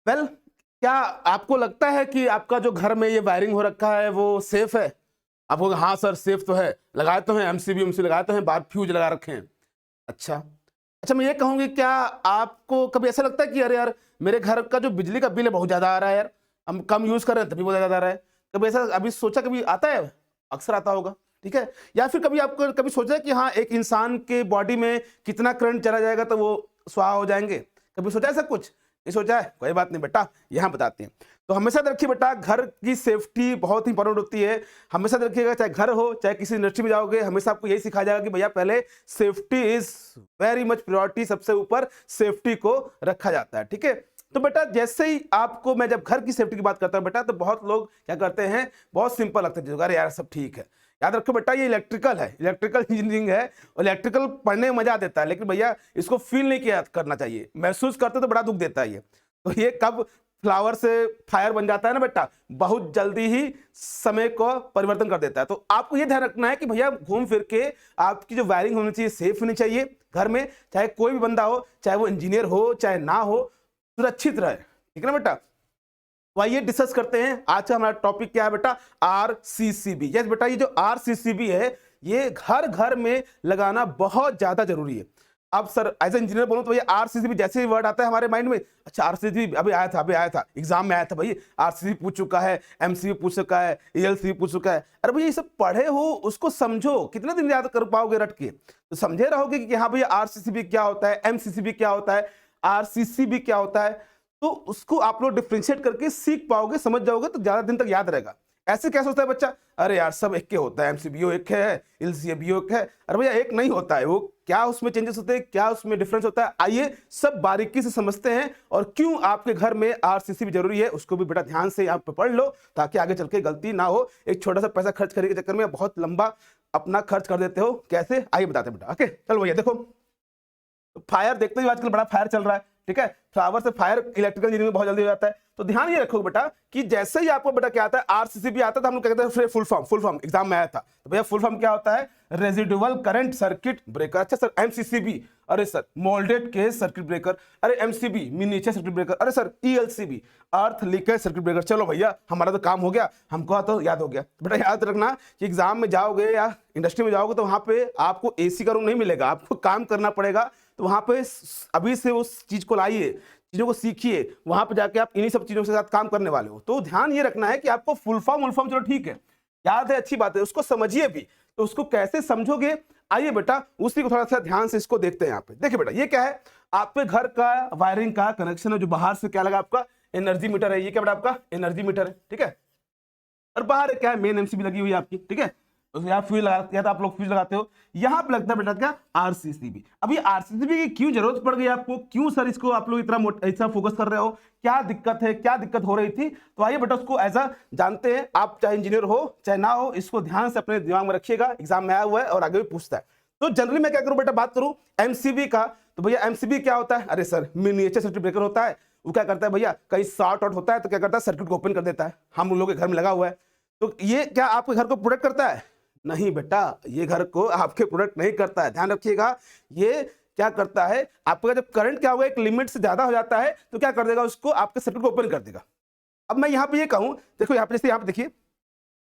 Well, क्या आपको लगता है कि आपका जो घर में ये वायरिंग हो रखा है वो सेफ है? आप बोलोगे हाँ सर सेफ तो है, लगाए तो हैं एमसीबी एमसी लगाए तो हैं, बाहर फ्यूज लगा रखे हैं। अच्छा अच्छा, मैं ये कहूँगी, क्या आपको कभी ऐसा लगता है कि अरे यार मेरे घर का जो बिजली का बिल है बहुत ज़्यादा आ रहा है यार, हम कम यूज़ कर रहे हैं तभी बहुत ज़्यादा आ रहा है? कभी ऐसा अभी सोचा, कभी आता है? अक्सर आता होगा, ठीक है। या फिर कभी आपको कभी सोचा है कि हाँ एक इंसान के बॉडी में कितना करंट चला जाएगा तो वो स्वाहा हो जाएंगे? कभी सोचा है ऐसा कुछ? नहीं सोचा है? कोई बात नहीं बेटा, यहाँ बताते हैं। तो हमेशा याद रखिए बेटा, घर की सेफ्टी बहुत इंपॉर्टेंट होती है। हमेशा याद रखिएगा, चाहे घर हो चाहे किसी इंडस्ट्री में जाओगे, हमेशा आपको यही सिखाया जाएगा कि भैया पहले safety is very much priority, सबसे ऊपर सेफ्टी को रखा जाता है, ठीक है। तो बेटा जैसे ही आपको मैं जब घर की सेफ्टी की बात करता हूं बेटा, तो बहुत लोग क्या करते हैं, बहुत सिंपल लगता है, अरे यार सब ठीक है। याद रखो बेटा, ये इलेक्ट्रिकल है, इलेक्ट्रिकल इंजीनियरिंग है, और इलेक्ट्रिकल पढ़ने में मजा देता है, लेकिन भैया इसको फील नहीं किया करना चाहिए। महसूस करते तो बड़ा दुख देता है ये। तो ये कब फ्लावर से फायर बन जाता है ना बेटा, बहुत जल्दी ही समय को परिवर्तन कर देता है। तो आपको ये ध्यान रखना है कि भैया घूम फिर के आपकी जो वायरिंग होनी चाहिए सेफ होनी चाहिए घर में, चाहे कोई भी बंदा हो, चाहे वो इंजीनियर हो चाहे ना हो, सुरक्षित रहे, ठीक है ना बेटा। तो आइए डिस्कस करते हैं आज का हमारा टॉपिक क्या है बेटा, आरसीसीबी। यस बेटा, ये जो आरसीसीबी है ये घर घर में लगाना बहुत ज्यादा जरूरी है। अब सर एज ए इंजीनियर बोलूं तो ये आरसीसीबी जैसे ही वर्ड आता है हमारे माइंड में, अच्छा आरसीसीबी अभी आया था एग्जाम में आया था भाई, आरसीसीबी पूछ चुका है, एमसीबी पूछ चुका है, ईएलसीबी पूछ चुका है। अरे भाई ये सब पढ़े हो, उसको समझो, कितने दिन याद कर पाओगे रट के? तो समझे रहोगे कि हाँ भैया आरसीसीबी क्या होता है, एमसीसीबी क्या होता है, आरसीसीबी क्या होता है, तो उसको आप लोग डिफ्रेंशिएट करके सीख पाओगे, समझ जाओगे, तो ज्यादा दिन तक याद रहेगा। ऐसे क्या सोचता है बच्चा, अरे यार सब एक के होता है, एमसीबीओ एक है, एलसीबीओ एक है। अरे भैया एक नहीं होता है, वो क्या उसमें चेंजेस होते हैं, क्या उसमें डिफरेंस होता है, आइए सब बारीकी से समझते हैं। और क्यों आपके घर में आरसीसीबी जरूरी है उसको भी बेटा ध्यान से आप पढ़ लो, ताकि आगे चल के गलती ना हो। एक छोटा सा पैसा खर्च करने के चक्कर में बहुत लंबा अपना खर्च कर देते हो, कैसे आइए बताते हैं बेटा। ओके चलो भैया देखो, फायर देखते हो आजकल बड़ा फायर चल रहा है, ठीक है। फ्लावर से फायर इलेक्ट्रिकल इंजीनियरिंग में बहुत जल्दी हो जाता है। तो ध्यान ये रखो बेटा कि जैसे ही आपको बेटा क्या आता है आरसीसीबी आता है, तो हम लोग कहते हैं फुल फॉर्म एग्जाम में आया था, तो भैया फुल फॉर्म क्या होता है, रेजिडुअल करंट सर्किट ब्रेकर। अच्छा सर एमसीसीबी, अरे sir moulded case circuit breaker, अरे एमसीबी मिनिएचर सर्किट ब्रेकर, अरे सर ईएलसीबी अर्थ लीकेज सर्किट ब्रेकर। चलो भैया हमारा तो काम हो गया, हमको तो याद हो गया। बेटा याद रखना कि एग्जाम में जाओगे या इंडस्ट्री में जाओगे तो वहां पे आपको एसी का रूम नहीं मिलेगा, आपको काम करना पड़ेगा। तो वहां पे अभी से उस चीज को लाइए, चीजों को सीखिए, वहां पे जाके आप इन्हीं सब चीजों के साथ काम करने वाले हो। तो ध्यान ये रखना है कि आपको फुल फॉर्म चलो ठीक है, याद है, अच्छी बात है, उसको समझिए भी। तो उसको कैसे समझोगे, आइए बेटा उसी को थोड़ा सा ध्यान से इसको देखते हैं। यहाँ पे देखिए बेटा, ये क्या है, आपके घर का वायरिंग का कनेक्शन है, जो बाहर से क्या लगा आपका एनर्जी मीटर है, ये क्या बेटा आपका एनर्जी मीटर है, ठीक है। और बाहर क्या है, मेन एमसीबी लगी हुई है आपकी, ठीक है। तो यहाँ फ्यूज लगा, या तो आप लोग फ्यूज लगाते हो, यहाँ पे लगता है बेटा क्या आरसीसीबी। अब ये आरसीसीबी की क्यों जरूरत पड़ गई आपको, क्यों सर इसको आप लोग इतना फोकस कर रहे हो, क्या दिक्कत है, क्या दिक्कत हो रही थी? तो आइए बेटा उसको ऐसा जानते हैं। आप चाहे इंजीनियर हो चाहे ना हो, इसको ध्यान से अपने दिमाग में रखिएगा, एग्जाम में आया हुआ है और आगे भी पूछता है। तो जनरली मैं क्या करूं बेटा, बात करूं एमसीबी का, तो भैया एमसीबी क्या होता है, अरे सर मिनिएचर सर्किट ब्रेकर होता है। वो क्या करता है भैया, कहीं शॉर्ट आउट होता है तो क्या करता है, सर्किट को ओपन कर देता है। हम लोगों के घर में लगा हुआ है, तो ये क्या आपके घर को प्रोटेक्ट करता है? नहीं बेटा, ये घर को आपके प्रोटेक्ट नहीं करता है, ध्यान रखिएगा। ये क्या करता है, आपका जब करंट क्या होगा एक लिमिट से ज्यादा हो जाता है तो क्या कर देगा, उसको आपके सर्किट को ओपन कर देगा। अब मैं यहाँ पे ये कहूं, देखो यहाँ पे जैसे यहाँ पे देखिए,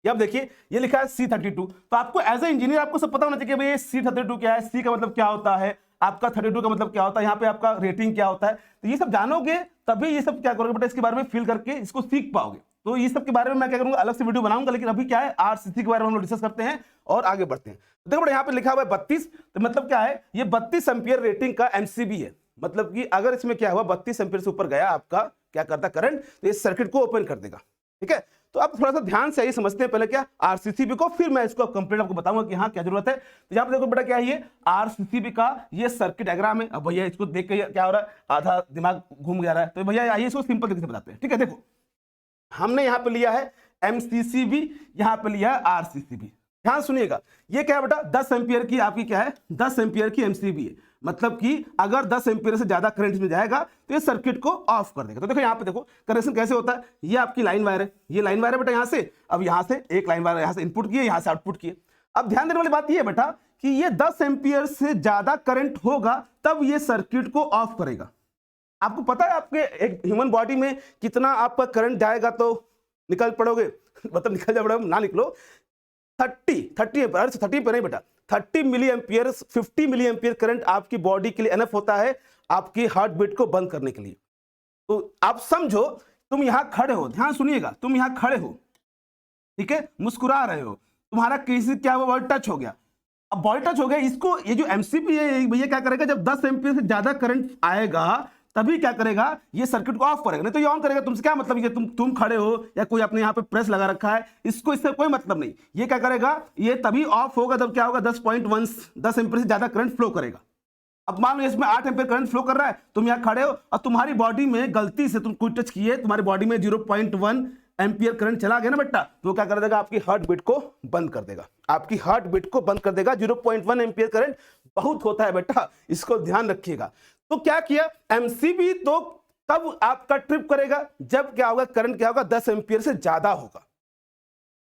अब देखिए ये लिखा है C32, तो आपको एज ए इंजीनियर आपको सब पता होना चाहिए भाई C32 क्या है, C का मतलब क्या होता है, आपका 32 का मतलब क्या होता है, यहाँ पे आपका रेटिंग क्या होता है। तो ये सब जानोगे तभी ये सब क्या करोगे बेटा, इसके बारे में फील करके इसको सीख पाओगे। तो ये सब के बारे में मैं क्या करूंगा, अलग से वीडियो बनाऊंगा, लेकिन अभी क्या है आरसीसी के बारे में हम लोग डिस्कस करते हैं और आगे बढ़ते हैं। तो देखो यहाँ पे लिखा हुआ है 32, तो मतलब क्या है, ये 32 एम्पियर रेटिंग का एमसीबी है। मतलब कि अगर इसमें क्या हुआ 32 एम्पियर से ऊपर गया आपका क्या करता करंट, तो ये सर्किट को ओपन कर देगा, ठीक है। तो आप थोड़ा सा ध्यान से समझते हैं पहले क्या आरसीसीबी को, फिर मैं इसको कंप्लीट आपको बताऊंगा कि हाँ क्या जरूरत है। तो यहाँ पे देखो बेटा क्या है, ये आरसीसीबी का ये सर्किट डायग्राम है। अब भैया इसको देख के क्या हो रहा है, आधा दिमाग घूम जा रहा है, तो भैया आइए इसको सिंपल तरीके से बताते हैं, ठीक है। देखो हमने यहाँ पे लिया है एमसीसीबी, यहाँ पे लिया है आरसीसीबी। ध्यान सुनिएगा, ये क्या है बेटा 10 एम्पियर की आपकी क्या है, 10 एम्पियर की एमसीबी है। मतलब कि अगर 10 एम्पियर से ज्यादा करंट में जाएगा तो ये सर्किट को ऑफ कर देगा। तो देखो यहाँ पे देखो कनेक्शन कैसे होता है, ये आपकी लाइन वायर है, ये लाइन वायर है बेटा यहाँ से, अब यहाँ से एक लाइन वायर यहाँ से इनपुट किए, यहाँ से आउटपुट किए। अब ध्यान देने वाली बात ये है बेटा कि ये 10 एम्पियर से ज्यादा करंट होगा तब ये सर्किट को ऑफ करेगा। आपको पता है आपके एक ह्यूमन बॉडी में कितना आपका करंट जाएगा तो निकल पड़ोगे मतलब निकल जा पड़ोगे, ना निकलो 30 एम्पियर, अरे 30 पे नहीं बेटा, 30 milliampere, 50 milliampere current आपकी बॉडी के लिए एनफ होता है आपकी हार्ट बीट को बंद करने के लिए। तो आप समझो, तुम यहां खड़े हो, ध्यान सुनिएगा, तुम यहां खड़े हो, ठीक है, मुस्कुरा रहे हो, तुम्हारा किसी क्या हुआ, बॉडी टच हो गया। अब बॉडी टच हो गया, इसको ये जो एमसीबी है भैया क्या करेगा, जब 10 एम्पियर से ज्यादा करंट आएगा तभी क्या करेगा, ये सर्किट को ऑफ करेगा, नहीं तो ये ऑन करेगा। तुमसे क्या मतलब, ये तुम खड़े हो या कोई अपने यहाँ पे प्रेस लगा रखा है, इसको इससे कोई मतलब नहीं। ये क्या करेगा, ये तभी ऑफ होगा जब क्या होगा, 10 एम्पियर से ज्यादा करंट फ्लो करेगा। अब मान लो इसमें 8 एम्पियर करंट फ्लो कर रहा है, तुम यहाँ खड़े हो और तुम्हारी बॉडी में गलती से तुम कोई टच किए, तुम्हारी बॉडी में 0.1 एम्पियर करंट चला गया ना बेटा, तो क्या कर देगा, आपकी हार्ट बीट को बंद कर देगा, आपकी हार्ट बीट को बंद कर देगा। 0.1 एम्पियर करंट बहुत होता है बेटा, इसको ध्यान रखिएगा। तो क्या किया एमसीबी, तो तब आपका ट्रिप करेगा जब क्या होगा, करंट क्या होगा, 10 एम्पियर से ज्यादा होगा।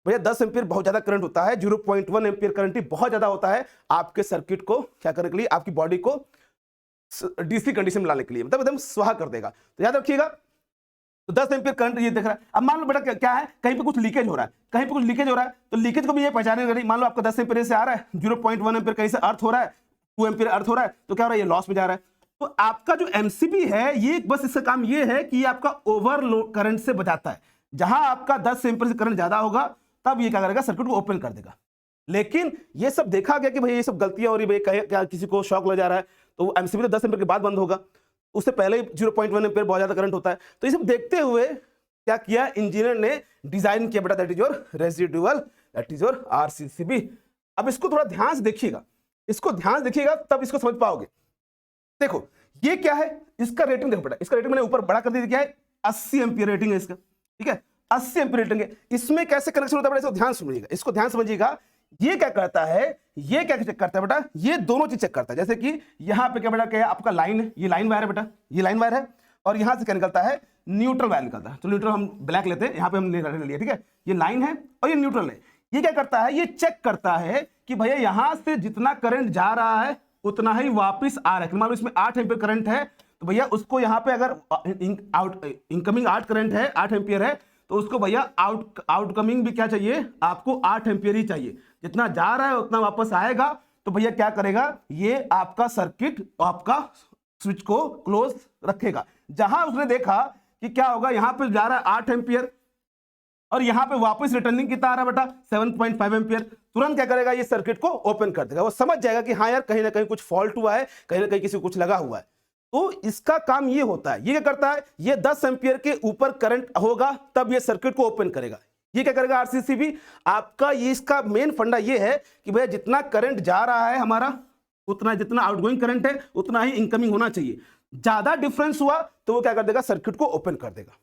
भैया 10 एम्पियर बहुत ज्यादा करंट होता है, 0.1 एम्पियर करंट ही बहुत ज्यादा होता है आपके सर्किट को क्या करने के लिए, आपकी बॉडी को डीसी कंडीशन में लाने के लिए, मतलब एकदम स्वाहा कर देगा। तो याद रखिएगा, तो 10 एम्पियर करंट ये देख रहा है। अब मान लो बेटा क्या है, कहीं पे कुछ लीकेज हो रहा है, कहीं पे कुछ लीकेज हो रहा है, तो लीकेज को भी ये पहचानेगा नहीं। मान लो आपका 10 एम्पियर से आ रहा है, 0.1 एम्पियर कहीं से अर्थ हो रहा है, 2 एम्पियर अर्थ हो रहा है, तो क्या हो रहा है, ये लॉस में जा रहा है। तो आपका जो एमसीबी है, ये बस इसका काम ये है कि आपका ओवरलोड करंट से बचाता है। जहां आपका 10 एम्पियर से करंट ज्यादा होगा तब ये क्या करेगा, सर्किट को ओपन कर देगा। लेकिन ये सब देखा गया कि भाई ये सब गलतियां हो रही है, क्या किसी को शॉक लग जा रहा है, तो एमसीबी तो 10 एम्पियर के बाद बंद होगा, उससे पहले ही 0.1 एम्पियर बहुत ज्यादा करंट होता है। तो ये सब देखते हुए क्या किया इंजीनियर ने, डिजाइन किया बेटा, that is your residual, that is your RCCB. अब इसको थोड़ा ध्यान से देखिएगा, इसको ध्यान से देखिएगा तब इसको समझ पाओगे। देखो ये क्या है, इसका रेटिंग देखो बेटा, इसका रेटिंग मैंने ऊपर बड़ा कर दिया, क्या है 80 एम्पियर रेटिंग है इसका, ठीक है 80 एम्पियर रेटिंग है। इसमें कैसे कनेक्शन होता है बेटा, इसको ध्यान सुनिएगा, इसको ध्यान समझिएगा। ये क्या करता है, ये क्या चेक करता है बेटा, ये दोनों चीज चेक करता है। जैसे कि यहाँ पे क्या बेटा, क्या है आपका लाइन है, ये लाइन वायर है बेटा, ये लाइन वायर है, और यहां से क्या निकलता है, न्यूट्रल वायर निकलता है। तो न्यूट्रल हम ब्लैक लेते हैं, यहाँ पे हम ले लिया, ठीक है, ये लाइन है और ये न्यूट्रल है। ये क्या करता है, ये चेक करता है कि भैया यहां से जितना करंट जा रहा है उतना ही वापस आ रहा है। मान लो इसमें 8 एम्पियर करंट है, तो भैया उसको यहाँ पे अगर इनकमिंग 8 करंट है, 8 एम्पियर है, तो उसको भैया आउटकमिंग भी क्या चाहिए, आपको 8 एम्पियर ही चाहिए। जितना जा रहा है उतना वापस आएगा। तो भैया क्या करेगा, ये आपका सर्किट आपका स्विच को क्लोज रखेगा। जहां उसने देखा कि क्या होगा, यहां पे जा रहा है 8 एम्पियर और यहां पे वापस रिटर्निंग कितना आ रहा है बेटा, 7.5 एम्पियर, तुरंत क्या करेगा, ये सर्किट को ओपन कर देगा। वो समझ जाएगा कि हाँ यार कहीं ना कहीं कुछ फॉल्ट हुआ है, कहीं ना कहीं किसी को कुछ लगा हुआ है। तो इसका काम ये होता है। ये क्या करता है, ये 10 एम्पियर के ऊपर करंट होगा तब ये सर्किट को ओपन करेगा। ये क्या करेगा आरसीसीबी आपका, ये इसका मेन फंडा ये है कि भैया जितना करंट जा रहा है हमारा, उतना जितना आउटगोइंग करंट है उतना ही इनकमिंग होना चाहिए। ज्यादा डिफरेंस हुआ तो वो क्या कर देगा, सर्किट को ओपन कर देगा।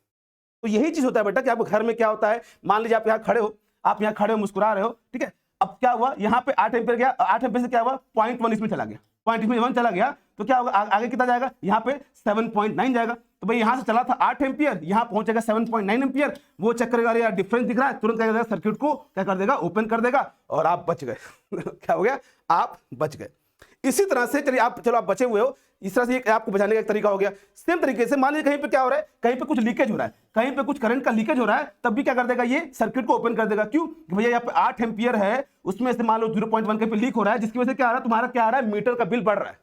तो यही चीज होता है बेटा कि आपके घर में क्या होता है, मान लीजिए आप यहाँ खड़े हो, आप यहाँ खड़े हो मुस्कुरा रहे हो, ठीक है। अब क्या हुआ, यहाँ पे 8 एम्पियर गया, 8 एम्पियर से क्या हुआ 0.1 इसमें चला गया, 0.1 चला गया, तो क्या होगा आगे कितना जाएगा, यहाँ पे 7.9 जाएगा। तो भाई यहाँ से चला था 8 एम्पियर, यहाँ पहुंचेगा 7.9 एम्पियर। वो चेक करेगा यार डिफरेंस दिख रहा है, तुरंत क्या करेगा, सर्किट को क्या कर देगा, ओपन कर देगा और आप बच गए क्या हो गया, आप बच गए। इसी तरह से चलिए चलो आप बचे हुए हो, इस तरह से आपको बचाने का एक तरीका हो गया। सेम तरीके से मान लीजिए कहीं पे क्या हो रहा है, कहीं पे कुछ लीकेज हो रहा है, कहीं पे कुछ करंट का लीकेज हो रहा है, तब भी क्या कर देगा, ये सर्किट को ओपन कर देगा। क्यों, भैया यहाँ पे 8 एम्पियर है, उसमें से मान लो 0.1 के पे लीक हो रहा है, जिसकी वजह से क्या आ रहा है, तुम्हारा क्या आ रहा है, मीटर का बिल बढ़ रहा है,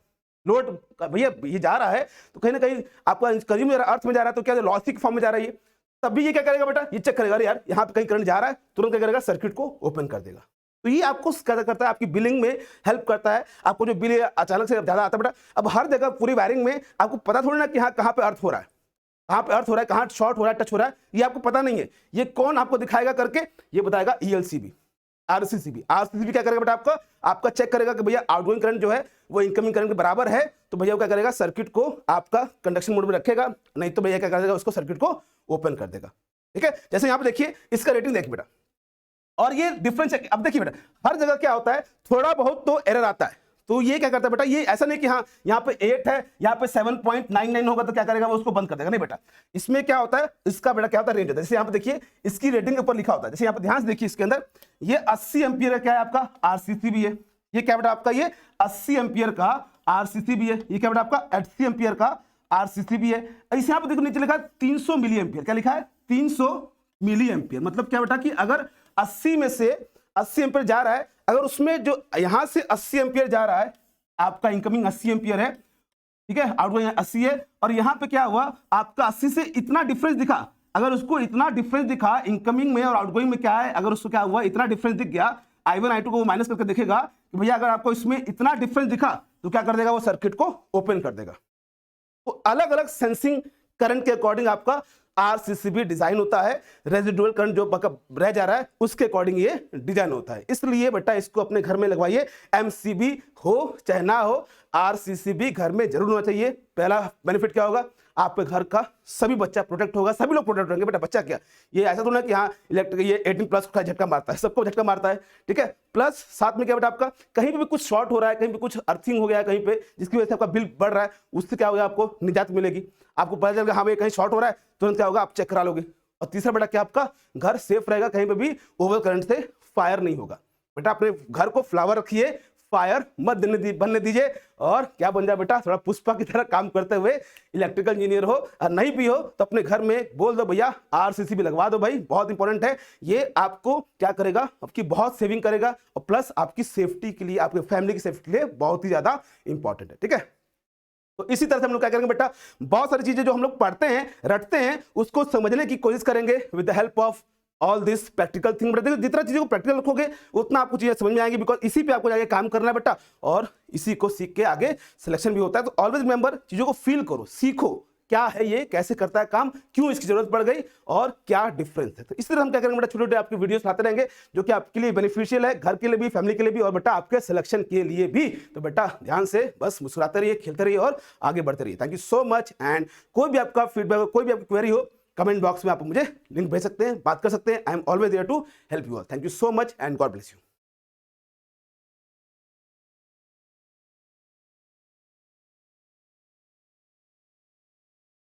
लोड भैया ये जा रहा है, तो कहीं ना कहीं आपका कंज्यूमर अर्थ में जा रहा है, तो क्या लॉस के फॉर्म में जा रहा है। तब भी ये क्या करेगा बेटा, ये चेक करेगा यार यहाँ पे कहीं करंट जा रहा है, तुरंत क्या करेगा, सर्किट को ओपन कर देगा। तो ये आपको क्या करता है, आपकी बिलिंग में हेल्प करता है। आपको जो बिल अचानक से ज्यादा आता है बेटा, अब हर जगह पूरी वायरिंग में आपको पता थोड़ी ना कि हाँ कहाँ पे अर्थ हो रहा है, कहाँ पे अर्थ हो रहा है, कहाँ शॉर्ट हो रहा है, टच हो रहा है, ये आपको पता नहीं है। ये कौन आपको दिखाएगा करके, ये बताएगा ईएलसीबी, आरसीसीबी। आरसीसीबी क्या करेगा बेटा, आपका चेक करेगा कि भैया आउटगोइंग करंट जो है वो इनकमिंग करंट के बराबर है, तो भैया वो क्या करेगा, सर्किट को आपका कंडक्शन मोड में रखेगा, नहीं तो भैया क्या करेगा, उसको सर्किट को ओपन कर देगा। ठीक है, जैसे यहाँ पे देखिए इसका रेटिंग देखिए बेटा, और ये डिफरेंस अब देखिए बेटा, हर जगह क्या होता है, थोड़ा बहुत तो एरर आता है। तो ये क्या करता है बेटा, ये ऐसा नहीं कि हाँ यहाँ पे 8 है, यहाँ पे 7.99 होगा तो क्या करेगा, वो उसको बंद कर देगा, नहीं बेटा। इसमें क्या होता है, इसका बेटा क्या होता है, रेंज होता है। जैसे यहाँ पे देखिए इसकी रेटिंग के ऊपर लिखा होता है, जैसे यहाँ पे ध्यान से देखिए इसके अंदर ये 80 एम्पियर क्या है आपका आरसीसीबी है, ये क्या बेटा आपका ये 80 एम्पियर का आरसीसीबी है, ये क्या बेटा आपका 80 एम्पियर का RCCB है। इस यहाँ पे देखो नीचे लिखा है 300 मिली एम्पियर, क्या लिखा है 300 मिली एम्पियर। मतलब क्या बेटा कि अगर 80 में से 80 एम्पियर जा रहा है, अगर उसमें जो यहां से 80 एम्पियर जा रहा है, आपका इनकमिंग 80 एम्पियर है, ठीक है, आउटगोइंग 80 है, और यहां पे क्या हुआ आपका 80 से इतना डिफरेंस दिखा, अगर उसको इतना डिफरेंस दिखा इनकमिंग में और आउटगोइंग में क्या है, अगर उसको क्या हुआ इतना डिफरेंस दिख गया, I1 I2 को वो माइनस करके देखेगा कि भैया अगर आपको इसमें इतना डिफरेंस दिखा तो क्या कर देगा, वो सर्किट को ओपन कर देगा। तो अलग अलग सेंसिंग करंट के अकॉर्डिंग आपका RCCB डिजाइन होता है, रेजिडुअल करंट जो रह जा रहा है उसके अकॉर्डिंग ये डिजाइन होता है। इसलिए बेटा इसको अपने घर में लगवाइए, MCB हो चाहे ना हो, RCCB घर में जरूर होना चाहिए। पहला बेनिफिट क्या होगा, आपके घर का सभी बच्चा प्रोटेक्ट होगा, सभी लोग प्रोटेक्ट होंगे। बेटा बच्चा क्या, ये ऐसा तो ना कि हाँ इलेक्ट्रिक ये 18+ का झटका मारता है, सबको झटका मारता है, ठीक है। प्लस साथ में क्या बेटा आपका कहीं पे भी कुछ शॉर्ट हो रहा है, कहीं पे कुछ अर्थिंग हो गया है कहीं पे, जिसकी वजह से आपका बिल बढ़ रहा है, उससे क्या होगा आपको निजात मिलेगी। आपको पता चलेगा हाँ भाई कहीं शॉर्ट हो रहा है, तुरंत क्या होगा आप चेक करा लोगे। और तीसरा बेटा क्या आपका घर सेफ रहेगा, कहीं पे भी ओवर करंट से फायर नहीं होगा। बेटा अपने घर को फ्लावर रखिए, फायर मत बनने दीजिए, और क्या बन जाए बेटा थोड़ा पुष्पा की तरह काम करते हुए इलेक्ट्रिकल इंजीनियर हो, और नहीं भी हो तो अपने घर में बोल दो भैया RCCB लगवा दो भाई, बहुत इंपॉर्टेंट है। ये आपको क्या करेगा, आपकी बहुत सेविंग करेगा, और प्लस आपकी सेफ्टी के लिए, आपके फैमिली की सेफ्टी के लिए बहुत ही ज्यादा इंपॉर्टेंट है, ठीक है। तो इसी तरह से हम लोग क्या करेंगे बेटा, बहुत सारी चीजें जो हम लोग पढ़ते हैं रटते हैं उसको समझने की कोशिश करेंगे with the help of all this practical thing. जितना चीजों को प्रैक्टिकल रखोगे उतना आपको चीजें समझ में आएंगी, बिकॉज इसी पे आपको जाके काम करना है बेटा, और इसी को सीख के आगे सिलेक्शन भी होता है। तो ऑलवेज रिमेंबर, चीजों को फील करो, सीखो क्या है ये, कैसे करता है काम, क्यों इसकी जरूरत पड़ गई, और क्या डिफरेंस है। तो इस तरह हम क्या करेंगे बेटा, छोटे छोटे आपके वीडियोस लाते रहेंगे जो कि आपके लिए बेनिफिशियल है, घर के लिए भी, फैमिली के लिए भी, और बेटा आपके सिलेक्शन के लिए भी। तो बेटा ध्यान से बस मुस्कुराते रहिए, खेलते रहिए और आगे बढ़ते रहिए। Thank you so much. And कोई भी आपका फीडबैक, कोई भी आपकी क्वेरी हो, कमेंट बॉक्स में आप मुझे लिंक भेज सकते हैं, बात कर सकते हैं। I am always there to help you all. Thank you so much and God bless you.